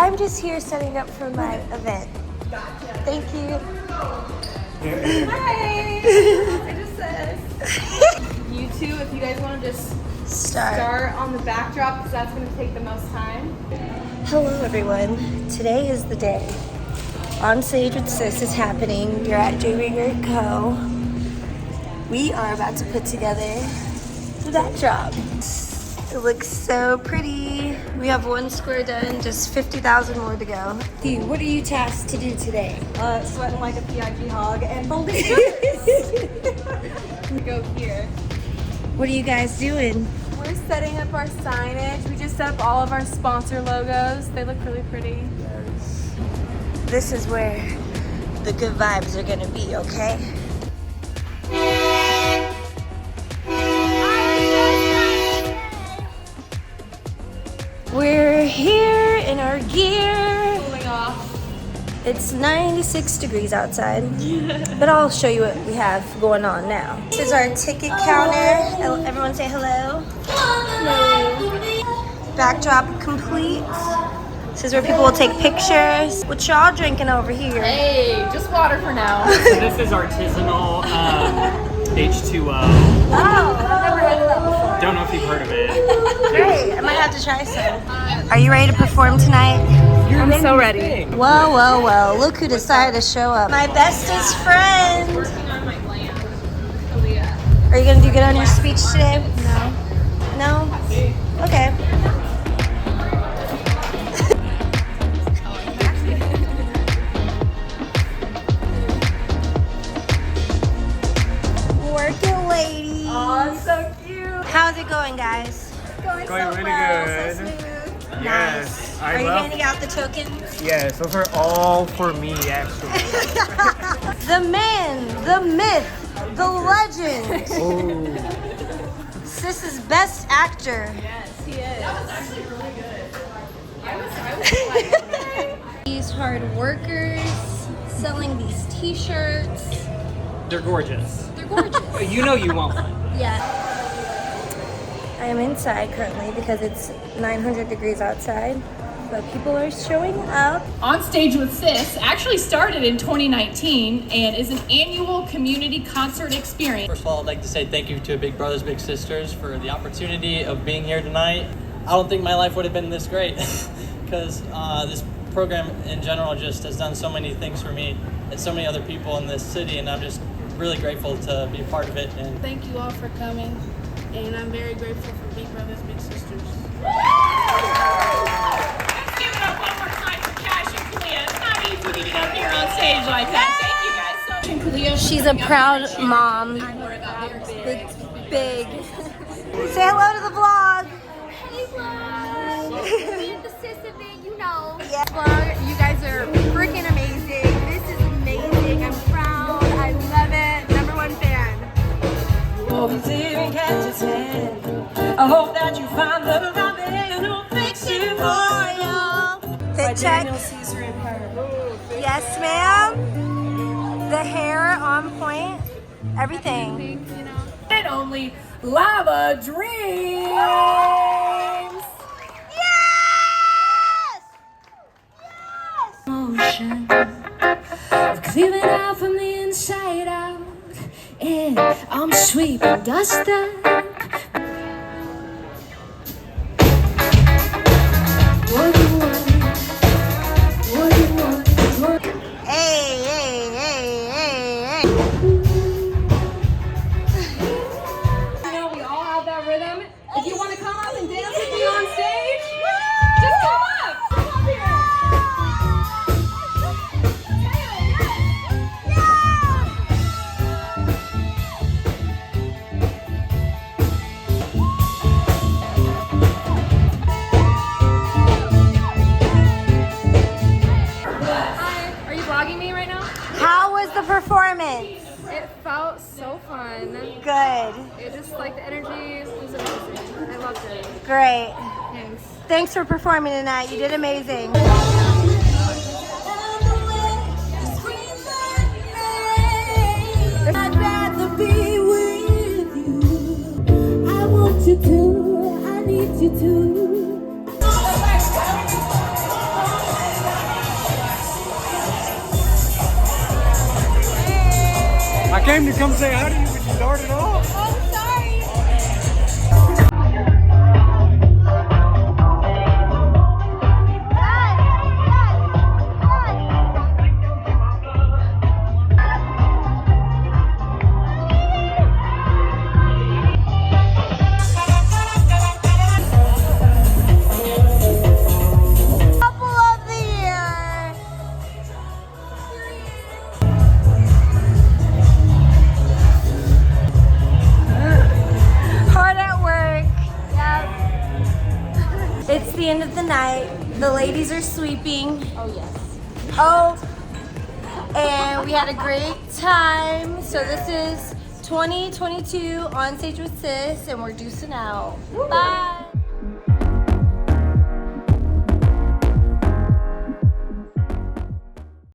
I'm just here setting up for my event. Gotcha. Thank you. Hi. I just said. You two, if you guys want to just start on the backdrop, because that's going to take the most time. Hello everyone. Today is the day. On Stage with Sis is happening. You're at J. Ringer & Co. We are about to put together the backdrop. It looks so pretty. We have one square done, just 50,000 more to go. Steve, what are you tasked to do today? Sweating like a PIP hog and folding. Go here. What are you guys doing? We're setting up our signage. We just set up all of our sponsor logos. They look really pretty. This is where the good vibes are gonna be, okay? We're here in our gear. Cooling off. It's 96 degrees outside, but I'll show you what we have going on now. This is our ticket counter. Everyone say hello. Hello. Backdrop complete. This is where people will take pictures. What y'all drinking over here? Hey, just water for now. So this is Artisanal H2O. Wow, I've never heard of that before. Don't know if you've heard of it. Great, I might have to try some. Are you ready to perform tonight? I'm so ready. Well, well, well, look who decided to show up. My bestest friend. Working on my plan. Aaliyah. Are you gonna do good on your speech today? No. No? Okay. Work it, lady. Oh, so cute. How's it going, guys? Going Going so really well, good. so smooth. Yes, Are you handing out the tokens? Yes, those are all for me, actually. The man, the myth, the legend. Oh. Sis's best actor. Yes, he is. That was actually really good. I was like, These hard workers selling these t-shirts. They're gorgeous. They're gorgeous. You know you want one. Yeah. I am inside currently because it's 900 degrees outside, but people are showing up. On Stage with Sis actually started in 2019 and is an annual community concert experience. First of all, I'd like to say thank you to Big Brothers Big Sisters for the opportunity of being here tonight. I don't think my life would have been this great because this program in general just has done so many things for me and so many other people in this city, and I'm just really grateful to be a part of it. And thank you all for coming, and I'm very grateful for Big Brothers Big Sisters. Let's give it up one more time for Cash and Kalia. It's not easy to get up here on stage like that. Thank you guys so much. She's a proud mom. It's big. Say hello to the vlog. Hey vlog! Me and the sis event, you know. Yeah. vlog. You guys are freaking amazing. This is amazing. I'm proud. I love it. #1 fan. I hope that you find the right man who'll fix it for you. Fit check. Yes, ma'am. The hair on point. Everything. And only Lava Dreams. Yes! Yes! Motion of clearing out from the inside out, and I'm sweeping dust up. What do you want? What do you want? What? Hey, hey, hey, hey, hey. You know, we all have that rhythm. If you want to come up and dance with me on stage, just come up. Come up here. Hi, are you vlogging me right now? How was the performance? It felt so fun. Good. It just like the energy was amazing. I loved it. Great. Thanks. Thanks for performing tonight. You did amazing. I'd rather be with you. I want you to, I need you to. time to come say hi to you, but you darted off. Oh, sorry. It's the end of the night. The ladies are sweeping. Oh, yes. Oh, and we had a great time. So this is 2022 On Stage with Sis, and we're deucing out. Bye.